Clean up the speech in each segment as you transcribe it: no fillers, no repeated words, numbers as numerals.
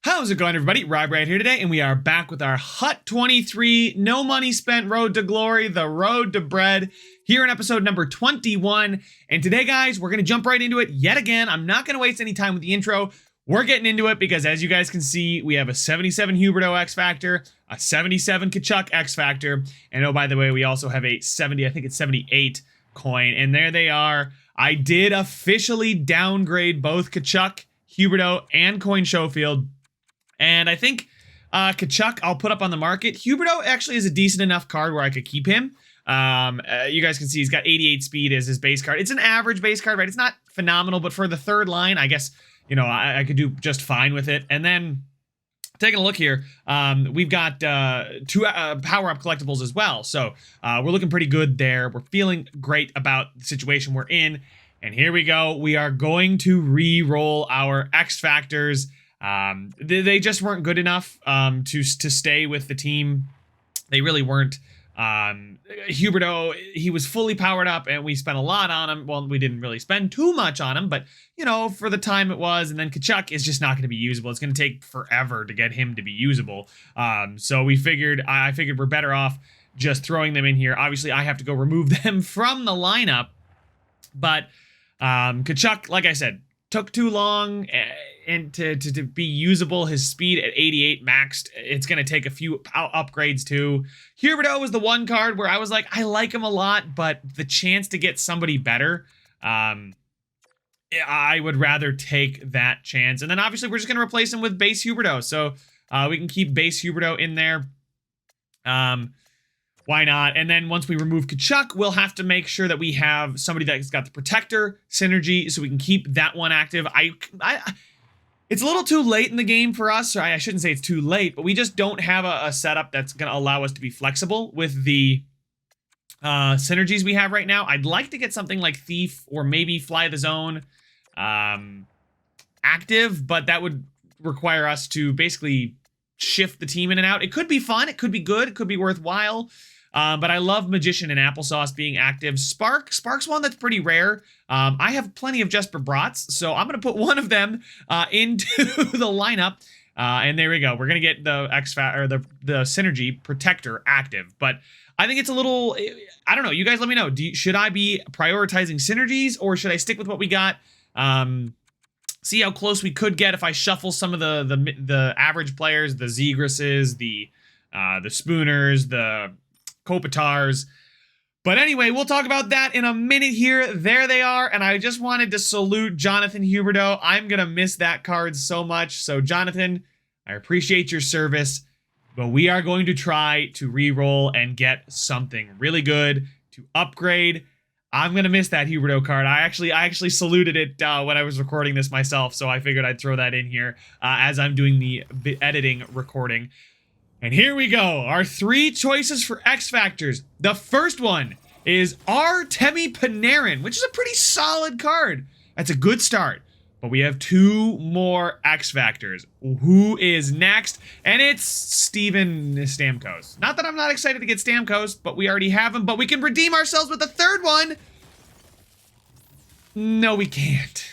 How's it going, everybody? Rob right here today, and we are back with our Hut 23 No Money Spent Road to Glory, the Road to Bread, here in episode number 21. And today, guys, we're going to jump right into it yet again. I'm not going to waste any time with the intro. We're getting into it because, as you guys can see, we have a 77 Huberdeau X Factor, a 77 Kachuk X Factor, and oh, by the way, we also have a 70, I think it's 78 coin, and there they are. I did officially downgrade both Kachuk, Huberdeau, and Coin Showfield. And I think Kachuk I'll put up on the market. Huberdeau actually is a decent enough card where I could keep him. You guys can see he's got 88 speed as his base card. It's an average base card, right? It's not phenomenal, but for the third line, I guess, you know, I could do just fine with it. And then taking a look here, we've got two power-up collectibles as well. So we're looking pretty good there. We're feeling great about the situation we're in. And here we go. We are going to re-roll our X Factors. They just weren't good enough to stay with the team. They really weren't. Huberdeau, he was fully powered up and we spent a lot on him. Well, we didn't really spend too much on him, but you know, for the time it was. And then Kachuk is just not going to be usable. It's going to take forever to get him to be usable. So I figured we're better off just throwing them in here. Obviously I have to go remove them from the lineup, but Kachuk, like I said, took too long and to be usable. His speed at 88 maxed. It's going to take a few upgrades too. Huberdeau was the one card where I was like, I like him a lot, but the chance to get somebody better, I would rather take that chance. And then obviously we're just going to replace him with base Huberdeau. So we can keep base Huberdeau in there. Why not? And then once we remove Kachuk, we'll have to make sure that we have somebody that's got the Protector synergy so we can keep that one active. It's a little too late in the game for us. Or I shouldn't say it's too late, but we just don't have a setup that's going to allow us to be flexible with the synergies we have right now. I'd like to get something like Thief or maybe Fly the Zone active, but that would require us to basically shift the team in and out. It could be fun. It could be good. It could be worthwhile. But I love Magician and Applesauce being active. Spark's one that's pretty rare. I have plenty of Jesper Brats, so I'm going to put one of them into the lineup. And there we go. We're going to get the the Synergy Protector active. But I think it's a little, I don't know. You guys let me know. Should I be prioritizing synergies or should I stick with what we got? See how close we could get if I shuffle some of the average players, the Zegrises, the Spooners, the Kopitars. But anyway, we'll talk about that in a minute here. There they are, and I just wanted to salute Jonathan Huberdeau. I'm going to miss that card so much. So Jonathan, I appreciate your service, but we are going to try to re-roll and get something really good to upgrade. I'm going to miss that Huberdeau card. I actually saluted it when I was recording this myself, so I figured I'd throw that in here as I'm doing the editing recording. And here we go. Our three choices for X Factors. The first one is Artemi Panarin, which is a pretty solid card. That's a good start. But we have two more X Factors. Who is next? And it's Steven Stamkos. Not that I'm not excited to get Stamkos, but we already have him. But we can redeem ourselves with the third one. No, we can't.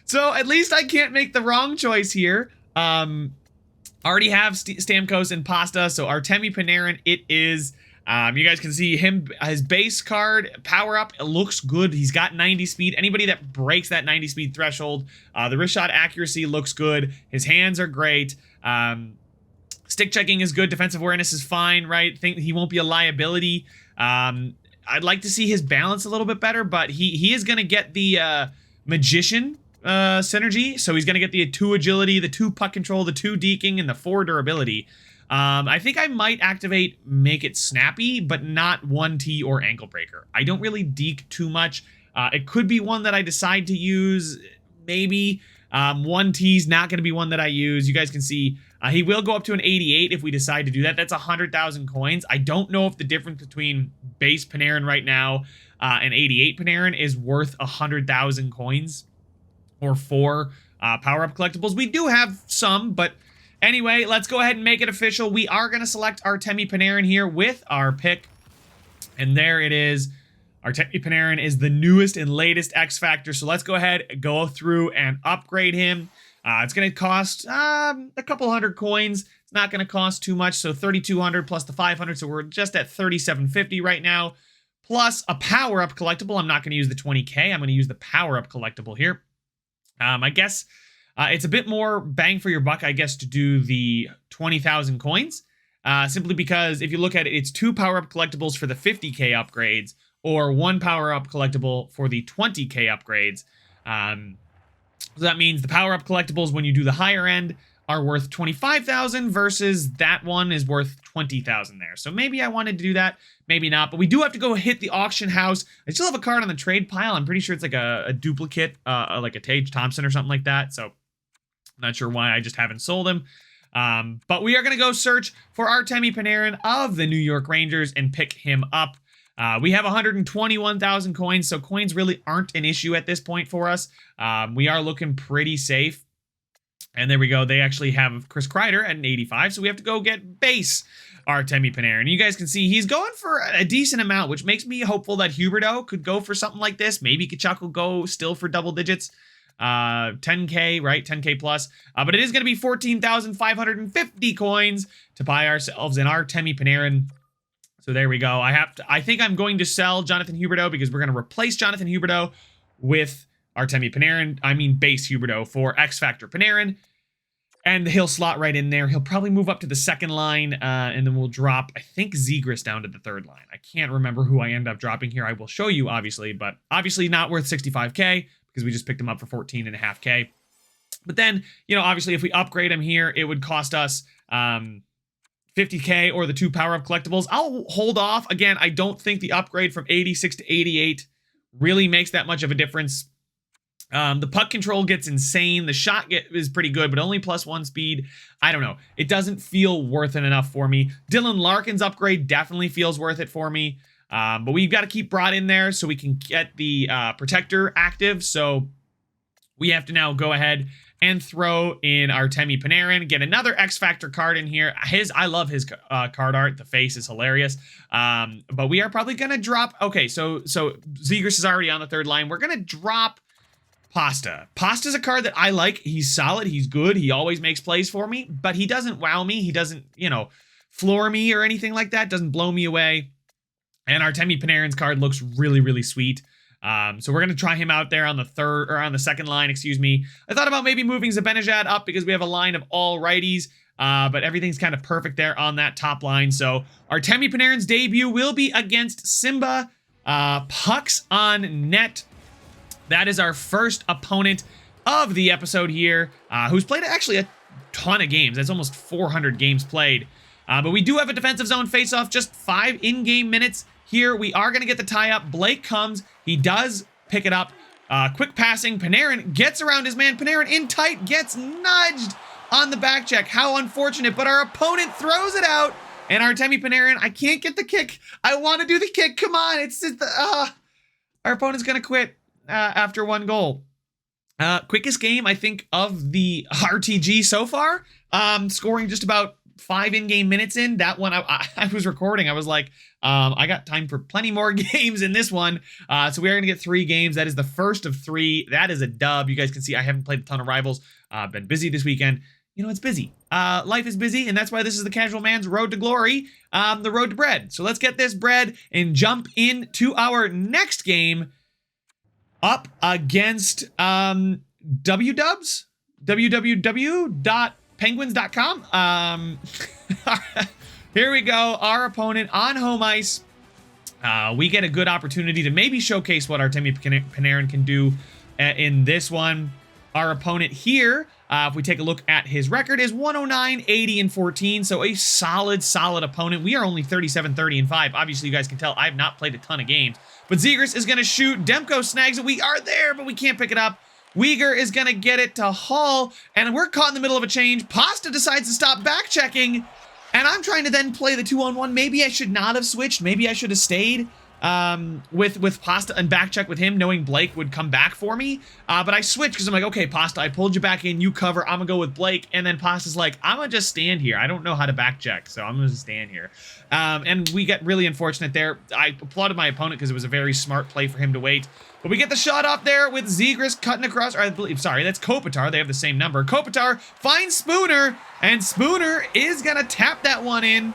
So at least I can't make the wrong choice here. Already have Stamkos and Pasta, so Artemi Panarin it is. You guys can see him, his base card, power up, it looks good. He's got 90 speed. Anybody that breaks that 90 speed threshold, the wrist shot accuracy looks good. His hands are great. Stick checking is good. Defensive awareness is fine, right? Think he won't be a liability. I'd like to see his balance a little bit better, but he is going to get the Magician synergy. So he's going to get the 2 agility, the 2 puck control, the 2 deking, and the 4 durability. I think I might activate Make It Snappy, but not 1T or Ankle Breaker. I don't really deke too much. It could be one that I decide to use, maybe. 1T's not going to be one that I use. You guys can see he will go up to an 88 if we decide to do that. That's 100,000 coins. I don't know if the difference between base Panarin right now and 88 Panarin is worth 100,000 coins or 4 power-up collectibles. We do have some, but anyway, let's go ahead and make it official. We are going to select Artemi Panarin here with our pick. And there it is. Artemi Panarin is the newest and latest X Factor. So let's go ahead, go through and upgrade him. It's going to cost a couple hundred coins. It's not going to cost too much. So 3,200 plus the 500. So we're just at 3,750 right now. Plus a power-up collectible. I'm not going to use the 20K. I'm going to use the power-up collectible here. I guess it's a bit more bang for your buck, I guess, to do the 20,000 coins. Simply because if you look at it, it's 2 power-up collectibles for the 50K upgrades or 1 power-up collectible for the 20K upgrades. So that means the power-up collectibles, when you do the higher end, are worth 25,000 versus that one is worth 20,000 there. So maybe I wanted to do that, maybe not. But we do have to go hit the auction house. I still have a card on the trade pile. I'm pretty sure it's like a duplicate, like a Tage Thompson or something like that. So I'm not sure why I just haven't sold him. But we are going to go search for Artemi Panarin of the New York Rangers and pick him up. We have 121,000 coins, so coins really aren't an issue at this point for us. We are looking pretty safe. And there we go. They actually have Chris Kreider at an 85, so we have to go get base Artemi Panarin. You guys can see he's going for a decent amount, which makes me hopeful that Huberdeau could go for something like this. Maybe Kachuk will go still for double digits. 10K, right? 10K plus. But it is going to be 14,550 coins to buy ourselves an Artemi Panarin. So there we go. I think I'm going to sell Jonathan Huberdeau because we're going to replace Jonathan Huberdeau with Artemi Panarin. I mean base Huberdeau for X Factor Panarin. And he'll slot right in there. He'll probably move up to the second line, and then we'll drop, I think, Zegras down to the third line. I can't remember who I end up dropping here. I will show you, obviously, but obviously not worth 65K because we just picked him up for 14.5K. But then, you know, obviously if we upgrade him here, it would cost us 50K or the 2 power-up collectibles. I'll hold off. Again, I don't think the upgrade from 86 to 88 really makes that much of a difference. The puck control gets insane. The shot is pretty good, but only +1 speed. I don't know. It doesn't feel worth it enough for me. Dylan Larkin's upgrade definitely feels worth it for me. But we've got to keep Broad in there so we can get the protector active. So we have to now go ahead and throw in Artemi Panarin, get another X Factor card in here. I love his card art. The face is hilarious. But we are probably going to drop. Okay, so Zegras is already on the third line. We're going to drop Pasta. Pasta's a card that I like. He's solid. He's good. He always makes plays for me, but he doesn't wow me. He doesn't, you know, floor me or anything like that. Doesn't blow me away. And Artemi Panarin's card looks really, really sweet. So we're going to try him out there on the second line, excuse me. I thought about maybe moving Zibanejad up because we have a line of all righties, but everything's kind of perfect there on that top line. So Artemi Panarin's debut will be against Simba. Pucks on net. That is our first opponent of the episode here, who's played actually a ton of games. That's almost 400 games played. But we do have a defensive zone face-off, just 5 in-game minutes. Here, we are going to get the tie-up. Blake comes. He does pick it up. Quick passing. Panarin gets around his man. Panarin in tight, gets nudged on the back check. How unfortunate, but our opponent throws it out. And Artemi Panarin, I can't get the kick. I want to do the kick. Come on. It's just our opponent's going to quit after 1 goal. Quickest game, I think, of the RTG so far. Scoring just about 5 in-game minutes in. That one I was recording. I was like, I got time for plenty more games in this one. So we are going to get 3 games. That is the first of 3. That is a dub. You guys can see I haven't played a ton of Rivals. Been busy this weekend. You know, it's busy. Life is busy, and that's why this is the casual man's road to glory, the road to bread. So let's get this bread and jump into our next game up against www.penguins.com. Here we go. Our opponent on home ice. We get a good opportunity to maybe showcase what Artemi Panarin can do in this one. Our opponent here, if we take a look at his record, is 109, 80, and 14. So a solid opponent. We are only 37, 30, and 5. Obviously, you guys can tell I have not played a ton of games. But Zegras is going to shoot. Demko snags it. We are there, but we can't pick it up. Uyghur is going to get it to Hall, and we're caught in the middle of a change. Pasta decides to stop back checking, and I'm trying to then play the 2-on-1. Maybe I should not have switched. Maybe I should have stayed. with Pasta and back check with him, knowing Blake would come back for me. But I switched because I'm like, okay, Pasta, I pulled you back in, you cover, I'm gonna go with Blake. And then Pasta's like, I'm gonna just stand here. I don't know how to back check, so I'm gonna just stand here. And we get really unfortunate there. I applauded my opponent because it was a very smart play for him to wait. But we get the shot off there with Zegras cutting across, or I believe, sorry, that's Kopitar. They have the same number. Kopitar finds Spooner, and Spooner is gonna tap that one in.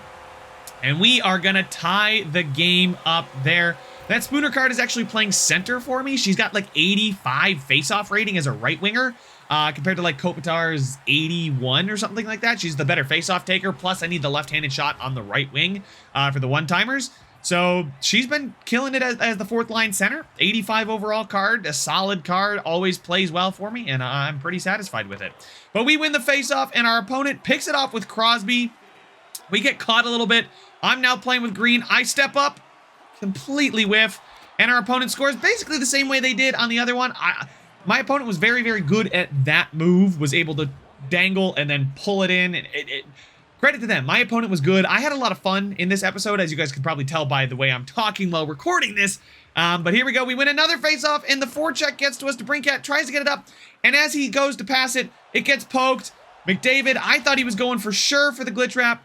And we are gonna tie the game up there. That Spooner card is actually playing center for me. She's got like 85 face-off rating as a right winger, compared to like Kopitar's 81 or something like that. She's the better face-off taker. Plus, I need the left-handed shot on the right wing for the one-timers. So she's been killing it as the fourth line center. 85 overall card, a solid card, always plays well for me, and I'm pretty satisfied with it. But we win the face-off, and our opponent picks it off with Crosby. We get caught a little bit. I'm now playing with green. I step up, completely whiff, and our opponent scores basically the same way they did on the other one. My opponent was very, very good at that move, was able to dangle and then pull it in. Credit to them. My opponent was good. I had a lot of fun in this episode, as you guys could probably tell by the way I'm talking while recording this. But here we go. We win another face-off, and the forecheck gets to us. DeBrincat tries to get it up, and as he goes to pass it, it gets poked. McDavid, I thought he was going for sure for the glitch wrap.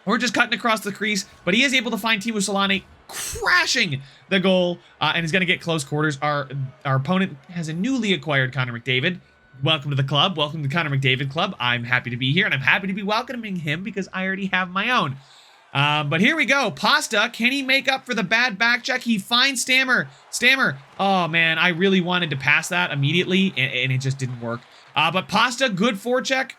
We're just cutting across the crease, but he is able to find Timo Solane crashing the goal, and is going to get close quarters. Our opponent has a newly acquired Connor McDavid. Welcome to the club. Welcome to the Connor McDavid club. I'm happy to be here, and I'm happy to be welcoming him because I already have my own. But here we go. Pasta, can he make up for the bad back check? He finds Stammer. Stammer, oh man, I really wanted to pass that immediately, and it just didn't work. But Pasta, good forecheck.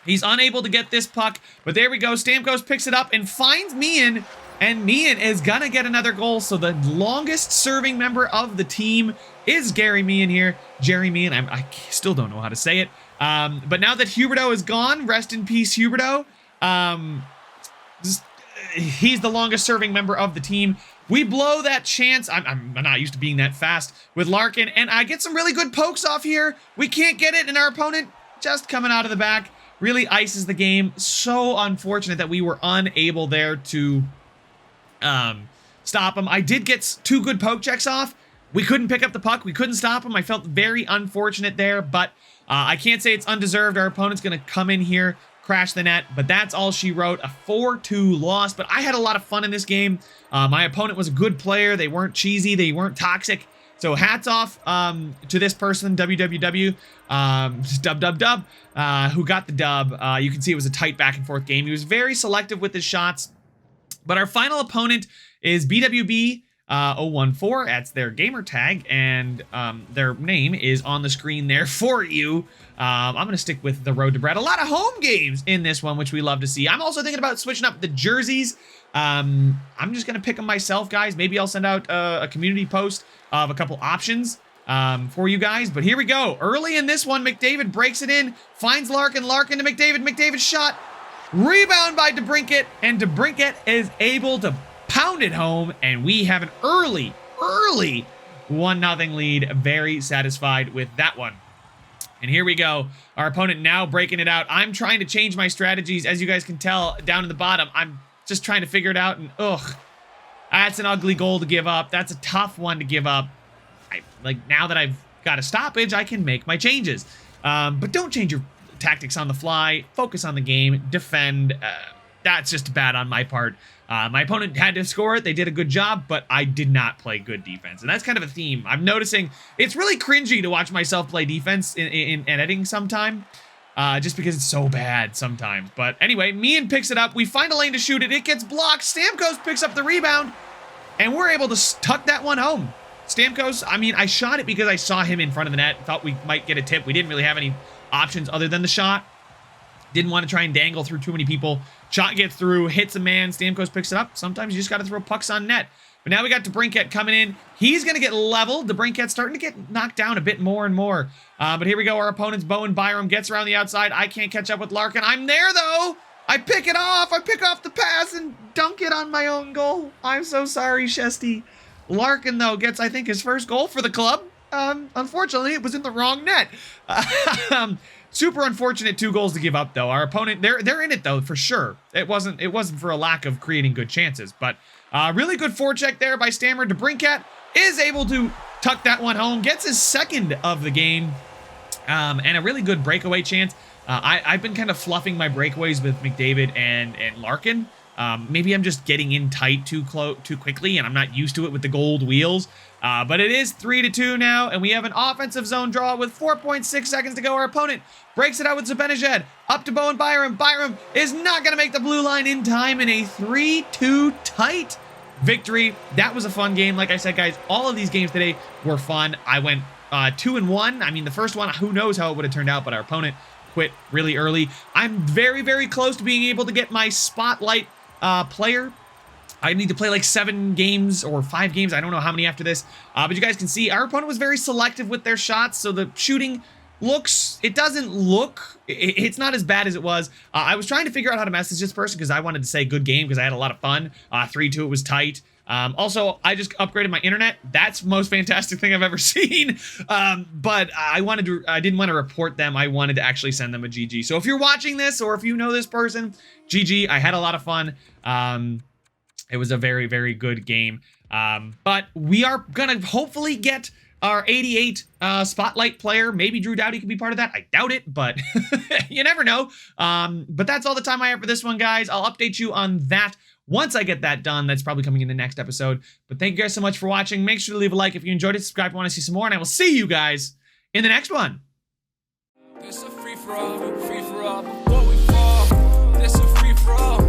He's unable to get this puck, but there we go. Stamkos picks it up and finds Meehan, and Meehan is gonna get another goal. So the longest serving member of the team is Gary Meehan here. Jerry Meehan, I still don't know how to say it. But now that Huberdeau is gone, rest in peace, Huberdeau. He's the longest serving member of the team. We blow that chance. I'm not used to being that fast with Larkin, and I get some really good pokes off here. We can't get it, and our opponent just coming out of the back really ices the game. So unfortunate that we were unable there to stop him. I did get 2 good poke checks off. We couldn't pick up the puck. We couldn't stop him. I felt very unfortunate there, but I can't say it's undeserved. Our opponent's going to come in here, crash the net, but that's all she wrote. A 4-2 loss, but I had a lot of fun in this game. My opponent was a good player. They weren't cheesy. They weren't toxic. So hats off to this person, WWW, who got the dub. You can see it was a tight back and forth game. He was very selective with his shots. But our final opponent is BWB 014. That's their gamer tag, and their name is on the screen there for you. I'm going to stick with the Road to Bread. A lot of home games in this one, which we love to see. I'm also thinking about switching up the jerseys. I'm just going to pick them myself, guys. Maybe I'll send out a community post of a couple options for you guys. But here we go. Early in this one, McDavid breaks it in, finds Larkin. Larkin to McDavid. McDavid shot. Rebound by DeBrincat, and DeBrincat is able to pound it home, and we have an early 1-0 lead. Very satisfied with that one. And here we go. Our opponent now breaking it out. I'm trying to change my strategies. As you guys can tell down in the bottom, I'm just trying to figure it out, and that's an ugly goal to give up. That's a tough one to give up. Now that I've got a stoppage, I can make my changes. But don't change your tactics on the fly. Focus on the game. Defend. That's just bad on my part. My opponent had to score it. They did a good job, but I did not play good defense. And that's kind of a theme. I'm noticing it's really cringy to watch myself play defense in editing sometime. Just because it's so bad sometimes. But anyway, Meehan picks it up. We find a lane to shoot it. It gets blocked. Stamkos picks up the rebound, and we're able to tuck that one home. Stamkos, I shot it because I saw him in front of the net. Thought we might get a tip. We didn't really have any options other than the shot. Didn't want to try and dangle through too many people. Shot gets through, hits a man. Stamkos picks it up. Sometimes you just got to throw pucks on net. But now we got DeBrincat coming in. He's going to get leveled. DeBrincat's starting to get knocked down a bit more and more. But here we go. Our opponent's Bowen Byram gets around the outside. I can't catch up with Larkin. I'm there, though. I pick it off. I pick off the pass and dunk it on my own goal. I'm so sorry, Shesty. Larkin, though, gets, I think, his first goal for the club. Unfortunately, it was in the wrong net. Super unfortunate 2 goals to give up, though. Our opponent, they're in it, though, for sure. It wasn't for a lack of creating good chances, but really good forecheck there by Stammer. DeBrincat is able to tuck that one home, gets his 2nd of the game, and a really good breakaway chance. I've been kind of fluffing my breakaways with McDavid and Larkin. Maybe I'm just getting in tight too quickly, and I'm not used to it with the gold wheels. But it is 3-2 now, and we have an offensive zone draw with 4.6 seconds to go. Our opponent breaks it out with Zibanejad. Up to Bowen Byram. Byram is not going to make the blue line in time in a 3-2 tight victory. That was a fun game. Like I said, guys, all of these games today were fun. I went 2-1. I mean, the first one, who knows how it would have turned out, but our opponent quit really early. I'm very, very close to being able to get my spotlight player. I need to play like 7 games or 5 games. I don't know how many after this. But you guys can see our opponent was very selective with their shots. So the shooting it's not as bad as it was. I was trying to figure out how to message this person because I wanted to say good game because I had a lot of fun. 3-2, it was tight. Also, I just upgraded my internet. That's the most fantastic thing I've ever seen. But I didn't want to report them. I wanted to actually send them a GG. So if you're watching this or if you know this person, GG, I had a lot of fun. It was a very, very good game. But we are going to hopefully get our 88 spotlight player. Maybe Drew Doughty could be part of that. I doubt it, but you never know. But that's all the time I have for this one, guys. I'll update you on that once I get that done. That's probably coming in the next episode. But thank you guys so much for watching. Make sure to leave a like if you enjoyed it. Subscribe if you want to see some more. And I will see you guys in the next one. This a free for all before we fall. This a free for all